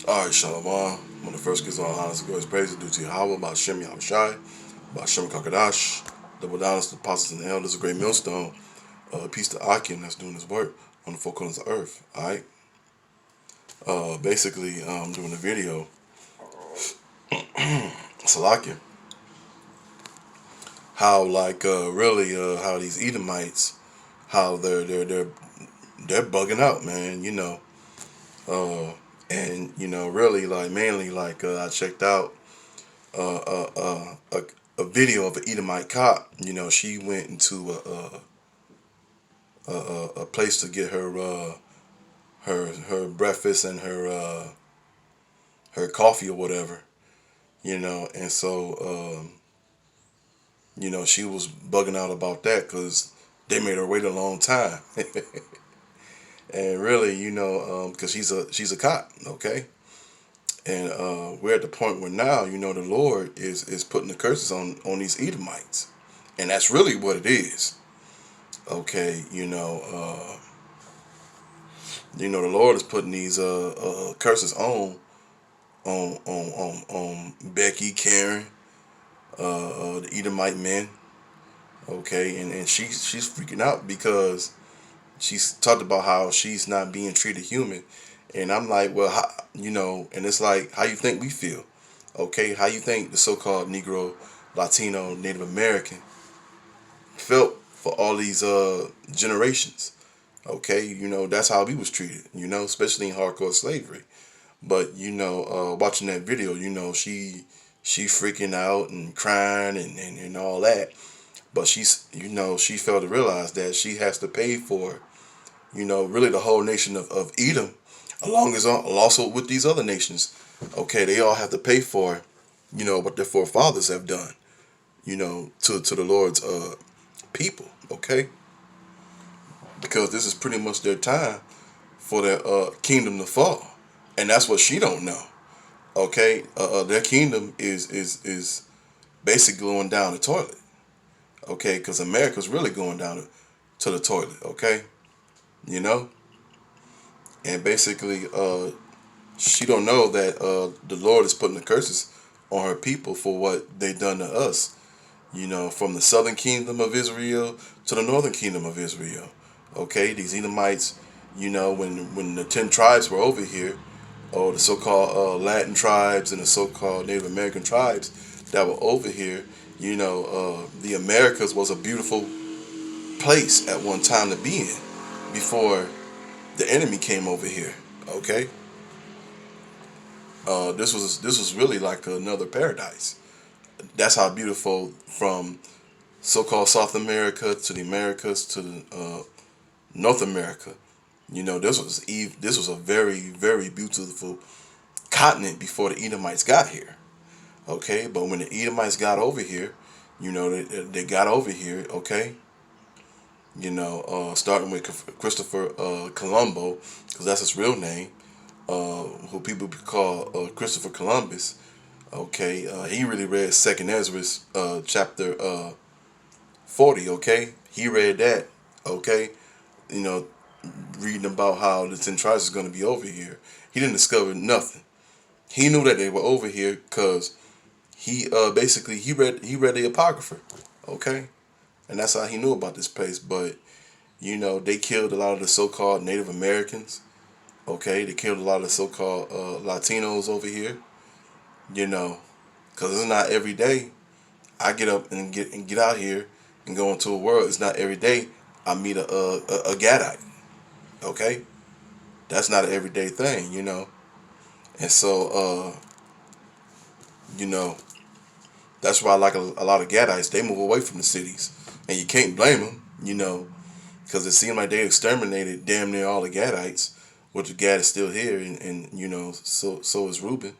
Alright, Shalom. One of the first gives all honest and glory praise due to Yahweh, about Shem Yahushai, about Shem Kakadash, double down to the apostles and the elders, a great millstone, peace to Akim that's doing his work on the four corners of earth. Alright? Basically, doing a video, Salakia, how how these Edomites, how they're bugging out, man, uh, and really like mainly I checked out uh, uh, uh, a video of an Edomite cop. She went into a place to get her breakfast and her coffee or whatever. And so she was bugging out about that because they made her wait a long time. And really, because she's a cop, okay. And we're at the point where now, the Lord is putting the curses on these Edomites, and that's really what it is. Okay, the Lord is putting these curses on Becky, Karen, the Edomite men. Okay, and she's freaking out because she's talked about how she's not being treated human, and I'm like, well, and it's like, how you think we feel? Okay, how you think the so-called Negro, Latino, Native American felt for all these generations? Okay, that's how we was treated, especially in hardcore slavery. But watching that video, she freaking out and crying and all that. But she failed to realize that she has to pay for, really the whole nation of Edom, along as also with these other nations. Okay, they all have to pay for, what their forefathers have done, to the Lord's people. Okay, because this is pretty much their time for their kingdom to fall, and that's what she don't know. Okay, their kingdom is basically going down the toilet. Okay, because America's really going down to the toilet. Okay, you know, and basically, she don't know that the Lord is putting the curses on her people for what they done to us. From the southern kingdom of Israel to the northern kingdom of Israel. Okay, these Edomites, when the 10 tribes were over here, or the so-called Latin tribes and the so-called Native American tribes that were over here, the Americas was a beautiful place at one time to be in before the enemy came over here. Okay, this was really like another paradise. That's how beautiful from so-called South America to the Americas to the North America. This was a very, very beautiful continent before the Edomites got here. Okay, but when the Edomites got over here, they got over here. Okay, starting with Christopher Colombo, because that's his real name, who people call Christopher Columbus. Okay, he really read Second Ezra, chapter 40. Okay, he read that. Okay, you know, reading about how the 10 tribes is going to be over here. He didn't discover nothing. He knew that they were over here because he basically he read the apocrypha. Okay, and that's how he knew about this place. But they killed a lot of the so-called Native Americans. Okay, they killed a lot of the so-called Latinos over here. Because it's not every day I get up and get out here and go into a world. It's not every day I meet a Gadite. Okay, that's not an everyday thing. And so you know, that's why I like a lot of Gadites. They move away from the cities, and you can't blame them. Because it seemed like they exterminated damn near all the Gadites, which the Gad is still here, and so is Reuben.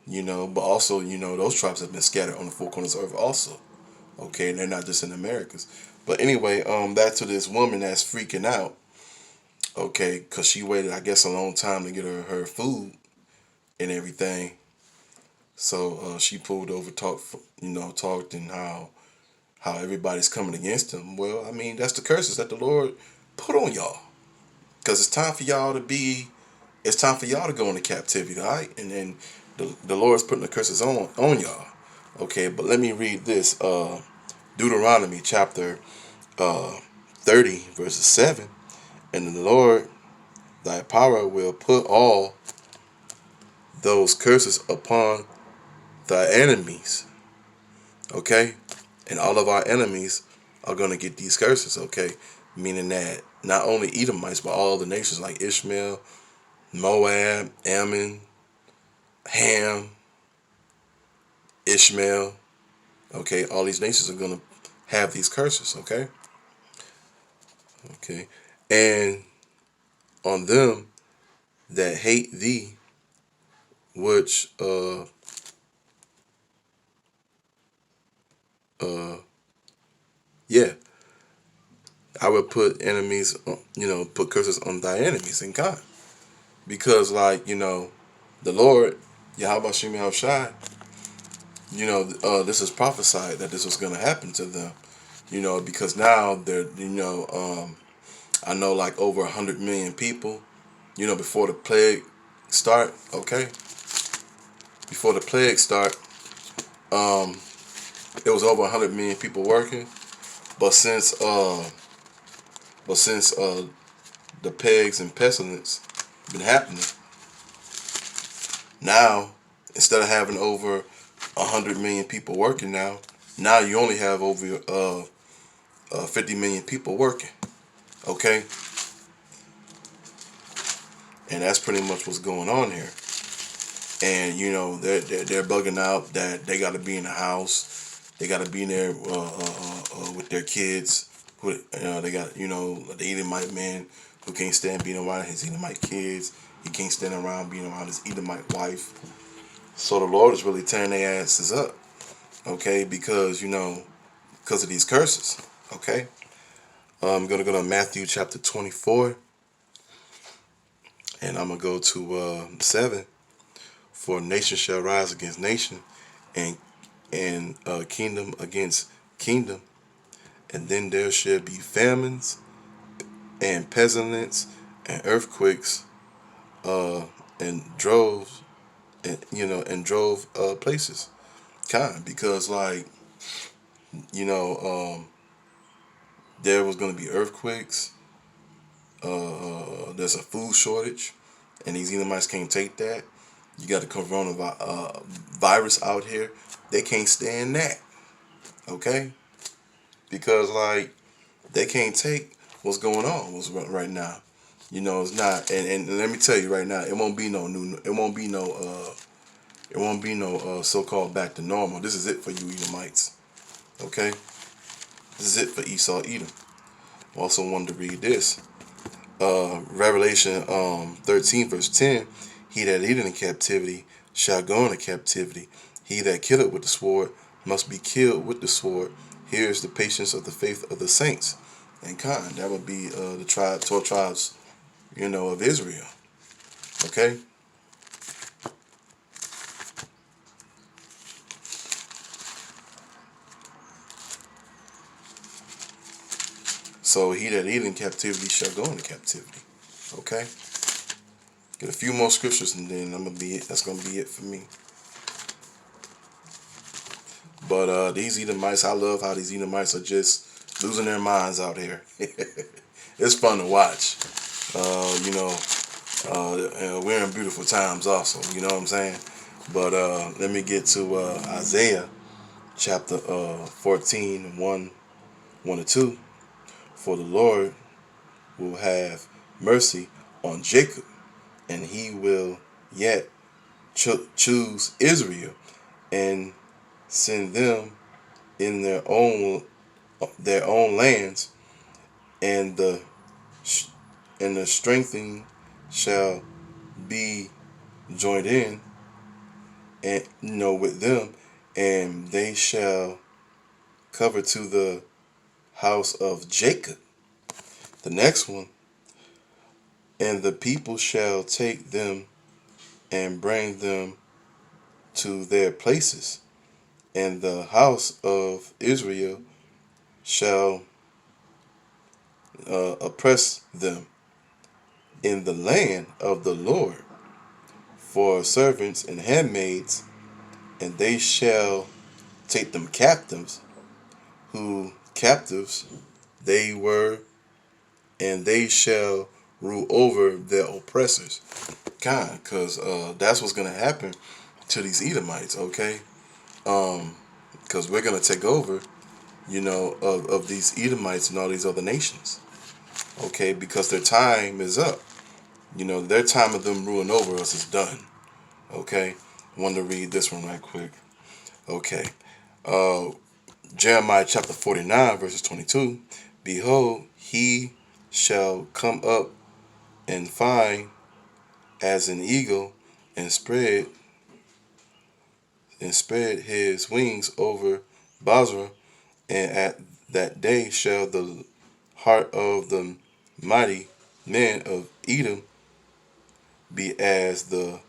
But also those tribes have been scattered on the four corners of earth also. Okay, and they're not just in the Americas. But anyway, back to this woman that's freaking out. Okay, because she waited, I guess, a long time to get her food and everything. So she pulled over, talked, and how everybody's coming against them. Well, I mean, that's the curses that the Lord put on y'all. Because it's time for y'all to be It's time for y'all to go into captivity, all right? And then the Lord's putting the curses on y'all. Okay, but let me read this. Deuteronomy chapter uh, 30, verses 7. And the Lord, thy power, will put all those curses upon thy enemies. Okay? And all of our enemies are going to get these curses. Okay? Meaning that not only Edomites, but all the nations like Ishmael, Moab, Ammon, Ham, Ishmael. Okay? All these nations are going to have these curses. Okay? Okay? And on them that hate thee, which uh yeah, I would put enemies, put curses on thy enemies in God. Because, like, the Lord, Yahweh Shem Shai, this is prophesied that this was going to happen to them. Because now they're, I know like over 100 million people, before the plague start, okay? Before the plague start, um, it was over 100 million people working. But since the plagues and pestilence been happening, now, instead of having over 100 million people working now you only have over 50 million people working. Okay? And that's pretty much what's going on here. And, they're bugging out that they got to be in the house. They got to be in there with their kids. They got, the Edomite man who can't stand being around his Edomite kids. He can't stand around being around his Edomite wife. So the Lord is really tearing their asses up. Okay, because of these curses. Okay, I'm gonna go to Matthew chapter 24, and I'm gonna go to 7. For nation shall rise against nation, and kingdom against kingdom, and then there shall be famines and pestilence and earthquakes, uh, and droves, and drove places. Because like you know um, there was gonna be earthquakes. There's a food shortage, and these Edomites can't take that. You got the coronavirus virus out here. They can't stand that. Okay, because like they can't take what's going on right now. It's not. And let me tell you right now, it won't be no new. It won't be no. It won't be no so-called back to normal. This is it for you Edomites. Okay, this is it for Esau Edom. Also wanted to read this. Revelation 13 verse 10, he that leadeth in captivity shall go into captivity. He that killeth with the sword must be killed with the sword. Here is the patience of the faith of the saints. And that would be the 12 tribes, of Israel. Okay? So he that leadeth in captivity shall go into captivity. Okay? Get a few more scriptures and then that's gonna be it for me. But these Edomites, I love how these Edomites are just losing their minds out here. It's fun to watch. We're in beautiful times also, you know what I'm saying? But let me get to Isaiah chapter 14, 1 to 2. For the Lord will have mercy on Jacob, and he will yet choose Israel and send them in their own lands, and the strengthening shall be joined in, and with them, and they shall cover to the house of Jacob. The next one, and the people shall take them and bring them to their places, and the house of Israel shall oppress them. in the land of the Lord for servants and handmaids, and they shall take them captives, who captives they were, and they shall rule over their oppressors. God, because that's what's going to happen to these Edomites, okay? Because we're going to take over, of these Edomites and all these other nations, okay? Because their time is up. Their time of them ruling over us is done, okay? I want to read this one right quick. Okay. Jeremiah chapter 49, verses 22. Behold, he shall come up and find as an eagle, and spread his wings over Basra, and at that day shall the heart of the mighty men of Edom be as the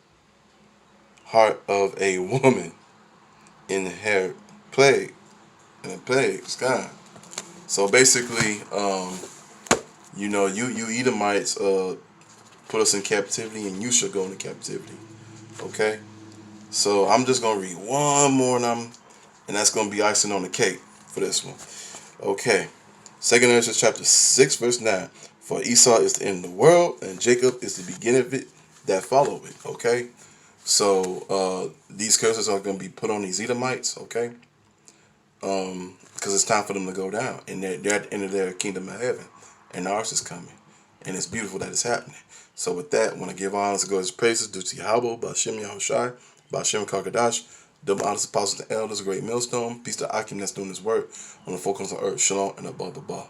heart of a woman in her plague, God. So basically, you Edomites put us in captivity, and you should go into captivity. Okay. So I'm just gonna read one more, and that's gonna be icing on the cake for this one. Okay. Second Ezra chapter 6, verse 9. For Esau is the end of the world, and Jacob is the beginning of it that follow it. Okay. So these curses are gonna be put on these Edomites, okay? Because it's time for them to go down, and they're at the end of their kingdom of heaven, and ours is coming, and it's beautiful that it's happening. So with that, I want to give honors to God's praises due to Yahweh, Ba'Shem Yahushai, Ba'Shem Karkadash, double honors to apostles and elders, a great millstone, peace to Akim that's doing his work on the four corners of earth, shalom, and above.